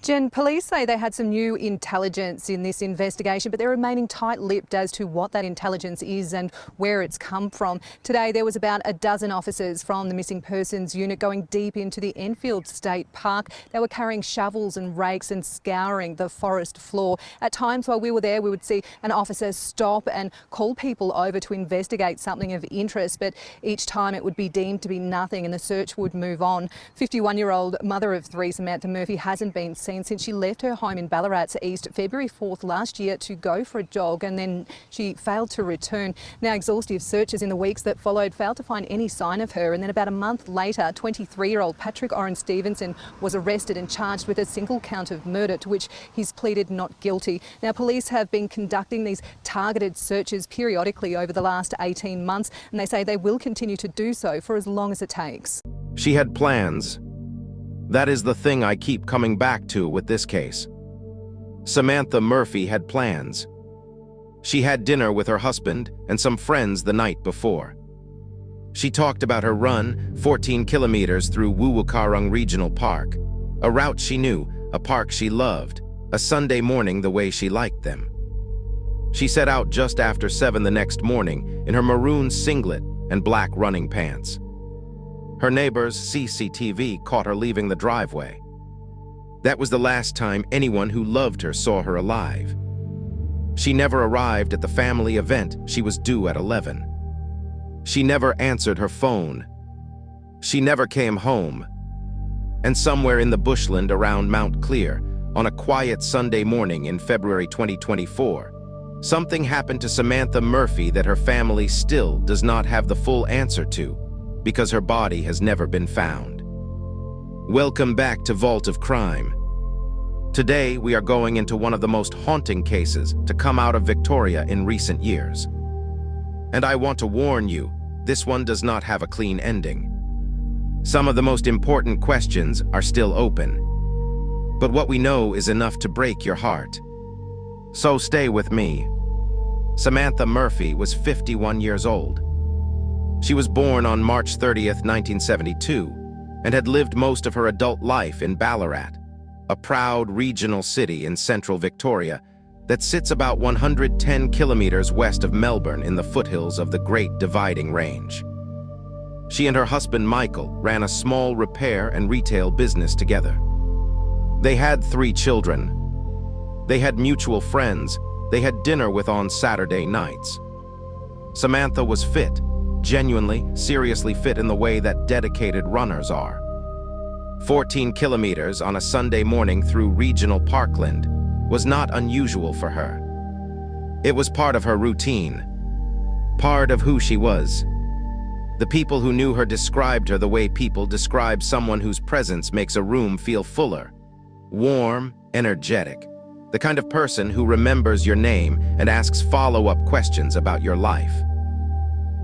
Jen, police say they had some new intelligence in this investigation, but they're remaining tight-lipped as to what that intelligence is and where it's come from. Today, there was about a dozen officers from the Missing Persons Unit going deep into the Enfield State Park. They were carrying shovels and rakes and scouring the forest floor. At times while we were there, we would see an officer stop and call people over to investigate something of interest, but each time it would be deemed to be nothing and the search would move on. 51-year-old mother of three, Samantha Murphy, hasn't been seen since she left her home in Ballarat East February 4th last year to go for a jog, and then she failed to return. Now, exhaustive searches in the weeks that followed failed to find any sign of her, and then about a month later, 23-year-old Patrick Oren Stevenson was arrested and charged with a single count of murder, to which he's pleaded not guilty. Now, police have been conducting these targeted searches periodically over the last 18 months, and they say they will continue to do so for as long as it takes. She had plans. That is the thing I keep coming back to with this case. Samantha Murphy had plans. She had dinner with her husband and some friends the night before. She talked about her run 14 kilometers through Woowookarung Regional Park, a route she knew, a park she loved, a Sunday morning the way she liked them. She set out just after 7 the next morning in her maroon singlet and black running pants. Her neighbor's CCTV caught her leaving the driveway. That was the last time anyone who loved her saw her alive. She never arrived at the family event she was due at 11. She never answered her phone. She never came home. And somewhere in the bushland around Mount Clear, on a quiet Sunday morning in February 2024, something happened to Samantha Murphy that her family still does not have the full answer to, because her body has never been found. Welcome back to Vault of Crime. Today, we are going into one of the most haunting cases to come out of Victoria in recent years. And I want to warn you, this one does not have a clean ending. Some of the most important questions are still open, but what we know is enough to break your heart. So stay with me. Samantha Murphy was 51 years old. She was born on March 30th, 1972, and had lived most of her adult life in Ballarat, a proud regional city in central Victoria that sits about 110 kilometers west of Melbourne in the foothills of the Great Dividing Range. She and her husband Michael ran a small repair and retail business together. They had 3 children. They had mutual friends they had dinner with on Saturday nights. Samantha was fit, genuinely, seriously fit in the way that dedicated runners are. 14 kilometers on a Sunday morning through regional parkland was not unusual for her. It was part of her routine, part of who she was. The people who knew her described her the way people describe someone whose presence makes a room feel fuller, warm, energetic, the kind of person who remembers your name and asks follow-up questions about your life.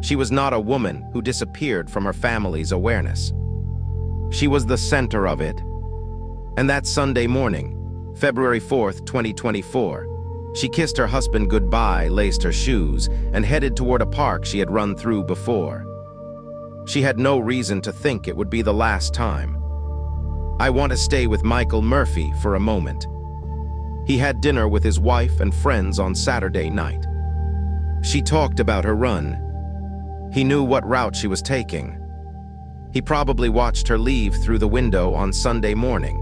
She was not a woman who disappeared from her family's awareness. She was the center of it. And that Sunday morning, February 4th, 2024, she kissed her husband goodbye, laced her shoes, and headed toward a park she had run through before. She had no reason to think it would be the last time. I want to stay with Michael Murphy for a moment. He had dinner with his wife and friends on Saturday night. She talked about her run. He knew what route she was taking. He probably watched her leave through the window on Sunday morning,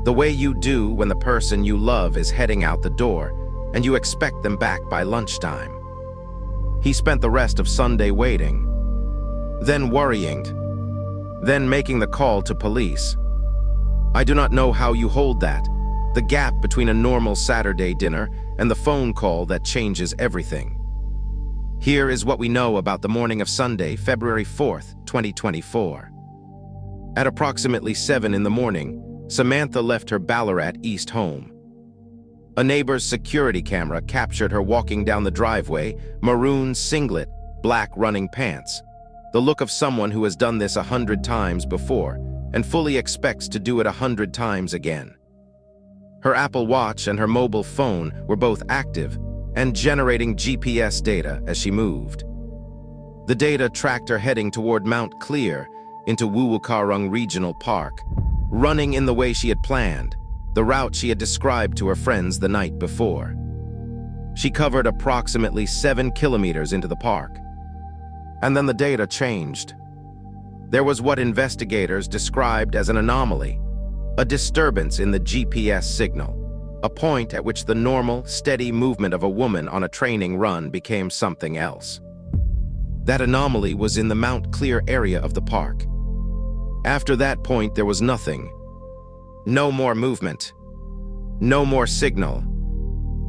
the way you do when the person you love is heading out the door and you expect them back by lunchtime. He spent the rest of Sunday waiting, then worrying, then making the call to police. I do not know how you hold that, the gap between a normal Saturday dinner and the phone call that changes everything. Here is what we know about the morning of Sunday, February 4th, 2024. At approximately 7 in the morning, Samantha left her Ballarat East home. A neighbor's security camera captured her walking down the driveway, maroon singlet, black running pants, the look of someone who has done this 100 times before and fully expects to do it 100 times again. Her Apple Watch and her mobile phone were both active and generating GPS data as she moved. The data tracked her heading toward Mount Clear into Woowookarung Regional Park, running in the way she had planned, the route she had described to her friends the night before. She covered approximately 7 kilometers into the park. And then the data changed. There was what investigators described as an anomaly, a disturbance in the GPS signal, a point at which the normal, steady movement of a woman on a training run became something else. That anomaly was in the Mount Clear area of the park. After that point, there was nothing. No more movement. No more signal.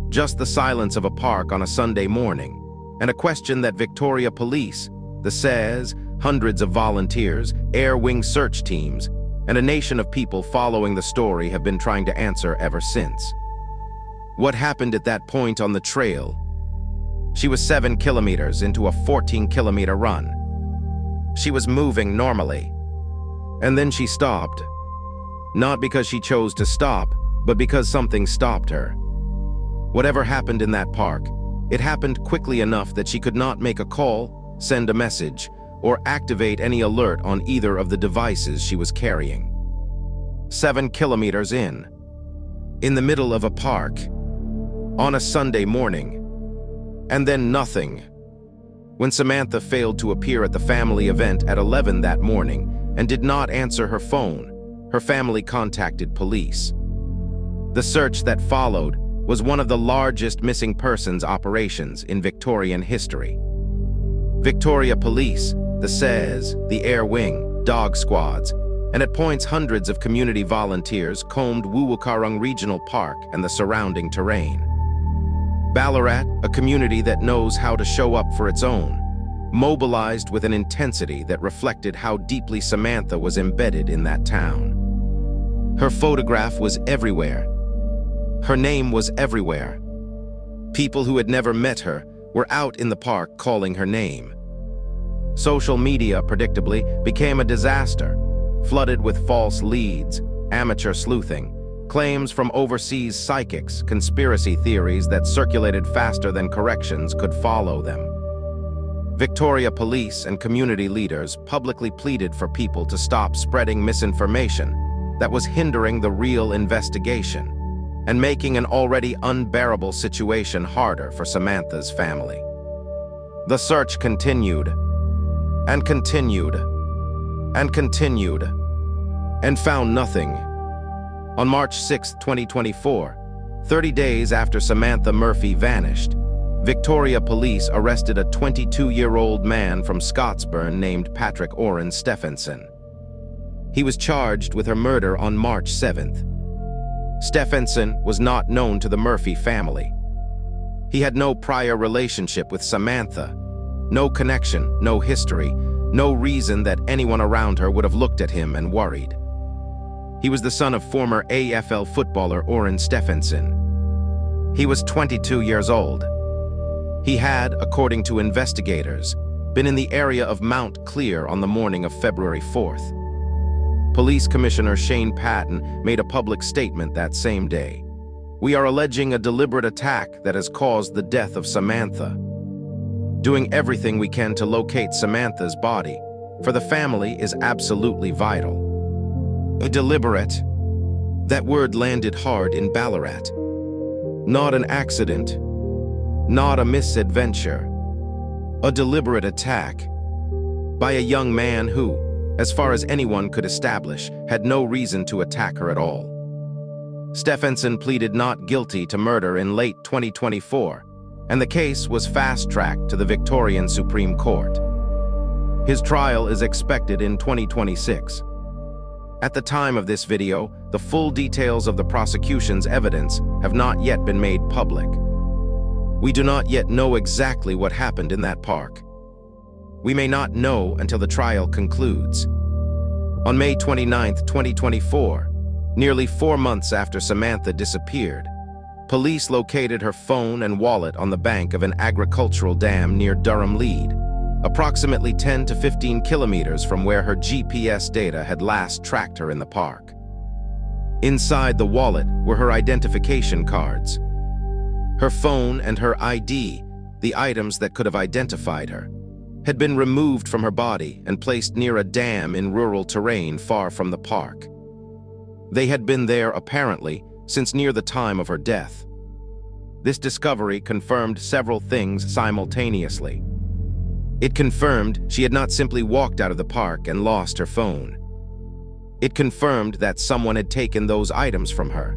Just the silence of a park on a Sunday morning, and a question that Victoria Police, the SES, hundreds of volunteers, air wing search teams, and a nation of people following the story have been trying to answer ever since. What happened at that point on the trail? She was 7 kilometers into a 14-kilometre run. She was moving normally. And then she stopped. Not because she chose to stop, but because something stopped her. Whatever happened in that park, it happened quickly enough that she could not make a call, send a message, or activate any alert on either of the devices she was carrying. 7 kilometers in the middle of a park, on a Sunday morning, and then nothing. When Samantha failed to appear at the family event at 11 that morning and did not answer her phone, her family contacted police. The search that followed was one of the largest missing persons operations in Victorian history. Victoria Police, the SES, the Air Wing, dog squads, and at points hundreds of community volunteers combed Woowookarung Regional Park and the surrounding terrain. Ballarat, a community that knows how to show up for its own, mobilized with an intensity that reflected how deeply Samantha was embedded in that town. Her photograph was everywhere. Her name was everywhere. People who had never met her were out in the park calling her name. Social media, predictably, became a disaster, flooded with false leads, amateur sleuthing, claims from overseas psychics, conspiracy theories that circulated faster than corrections could follow them. Victoria Police and community leaders publicly pleaded for people to stop spreading misinformation that was hindering the real investigation and making an already unbearable situation harder for Samantha's family. The search continued, and continued, and continued, and found nothing. On March 6, 2024, 30 days after Samantha Murphy vanished, Victoria Police arrested a 22-year-old man from Scottsburn named Patrick Oren Stephenson. He was charged with her murder on March 7th. Stephenson was not known to the Murphy family. He had no prior relationship with Samantha, no connection, no history, no reason that anyone around her would have looked at him and worried. He was the son of former AFL footballer Oren Stephenson. He was 22 years old. He had, according to investigators, been in the area of Mount Clear on the morning of February 4th. Police Commissioner Shane Patton made a public statement that same day. "We are alleging a deliberate attack that has caused the death of Samantha. Doing everything we can to locate Samantha's body for the family is absolutely vital." A deliberate. That word landed hard in Ballarat. Not an accident. Not a misadventure. A deliberate attack by a young man who, as far as anyone could establish, had no reason to attack her at all. Stephenson pleaded not guilty to murder in late 2024, and the case was fast-tracked to the Victorian Supreme Court. His trial is expected in 2026. At the time of this video, the full details of the prosecution's evidence have not yet been made public. We do not yet know exactly what happened in that park. We may not know until the trial concludes. On May 29, 2024, nearly 4 months after Samantha disappeared, police located her phone and wallet on the bank of an agricultural dam near Durham Lead, approximately 10 to 15 kilometers from where her GPS data had last tracked her in the park. Inside the wallet were her identification cards. Her phone and her ID, the items that could have identified her, had been removed from her body and placed near a dam in rural terrain far from the park. They had been there, apparently, since near the time of her death. This discovery confirmed several things simultaneously. It confirmed she had not simply walked out of the park and lost her phone. It confirmed that someone had taken those items from her.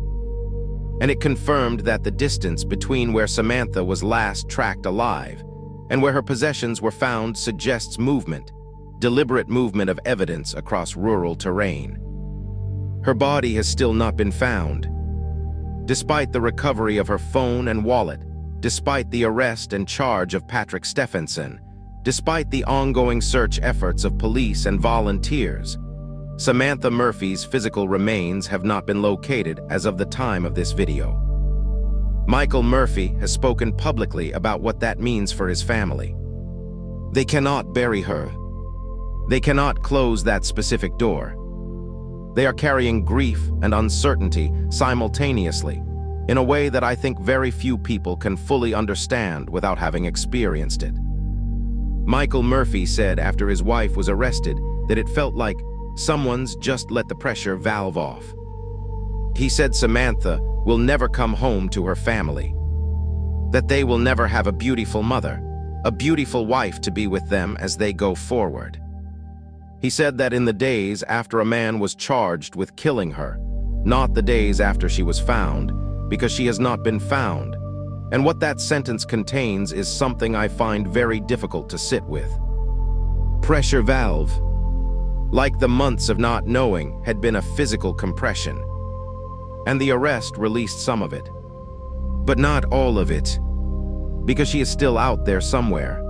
And it confirmed that the distance between where Samantha was last tracked alive and where her possessions were found suggests movement, deliberate movement of evidence across rural terrain. Her body has still not been found. Despite the recovery of her phone and wallet, despite the arrest and charge of Patrick Stephenson, despite the ongoing search efforts of police and volunteers, Samantha Murphy's physical remains have not been located as of the time of this video. Michael Murphy has spoken publicly about what that means for his family. They cannot bury her. They cannot close that specific door. They are carrying grief and uncertainty simultaneously in a way that I think very few people can fully understand without having experienced it. Michael Murphy said after his wife was arrested that it felt like someone's just let the pressure valve off. He said Samantha will never come home to her family, that they will never have a beautiful mother, a beautiful wife to be with them as they go forward. He said that in the days after a man was charged with killing her, not the days after she was found, because she has not been found. And what that sentence contains is something I find very difficult to sit with. Pressure valve. Like the months of not knowing had been a physical compression. And the arrest released some of it. But not all of it. Because she is still out there somewhere.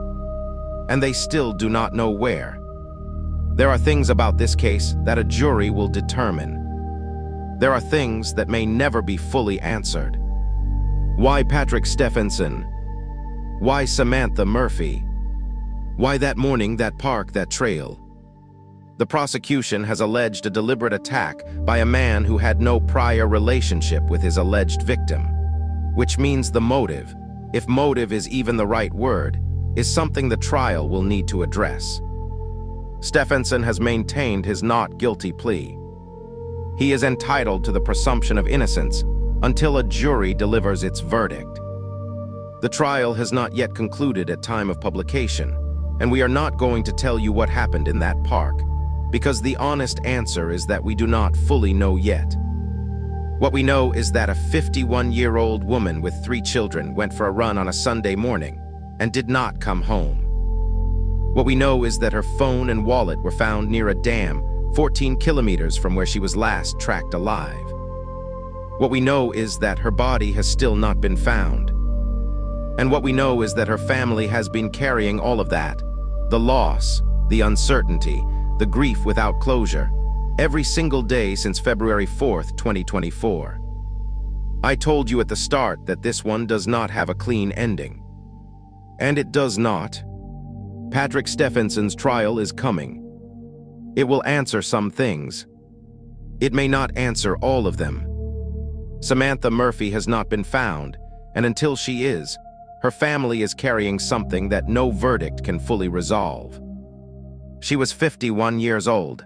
And they still do not know where. There are things about this case that a jury will determine. There are things that may never be fully answered. Why Patrick Stephenson? Why Samantha Murphy? Why that morning, that park, that trail? The prosecution has alleged a deliberate attack by a man who had no prior relationship with his alleged victim, which means the motive, if motive is even the right word, is something the trial will need to address. Stephenson has maintained his not guilty plea. He is entitled to the presumption of innocence until a jury delivers its verdict. The trial has not yet concluded at time of publication, and we are not going to tell you what happened in that park, because the honest answer is that we do not fully know yet. What we know is that a 51-year-old woman with 3 children went for a run on a Sunday morning and did not come home. What we know is that her phone and wallet were found near a dam 14 kilometers from where she was last tracked alive. What we know is that her body has still not been found. And what we know is that her family has been carrying all of that, the loss, the uncertainty, the grief without closure, every single day since February 4th, 2024. I told you at the start that this one does not have a clean ending. And it does not. Patrick Stephenson's trial is coming. It will answer some things. It may not answer all of them. Samantha Murphy has not been found, and until she is, her family is carrying something that no verdict can fully resolve. She was 51 years old.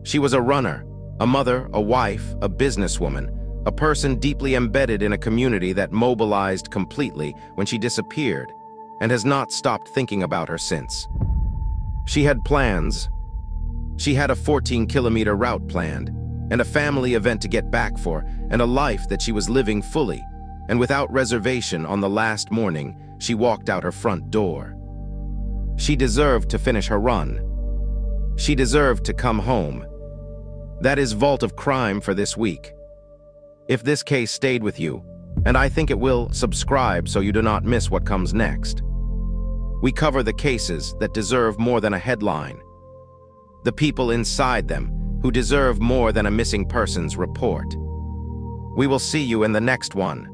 She was a runner, a mother, a wife, a businesswoman, a person deeply embedded in a community that mobilized completely when she disappeared and has not stopped thinking about her since. She had plans. She had a 14-kilometre route planned, and a family event to get back for, and a life that she was living fully, and without reservation on the last morning, she walked out her front door. She deserved to finish her run. She deserved to come home. That is vault of crime for this week. If this case stayed with you, and I think it will, subscribe so you do not miss what comes next. We cover the cases that deserve more than a headline. The people inside them who deserve more than a missing persons report. We will see you in the next one.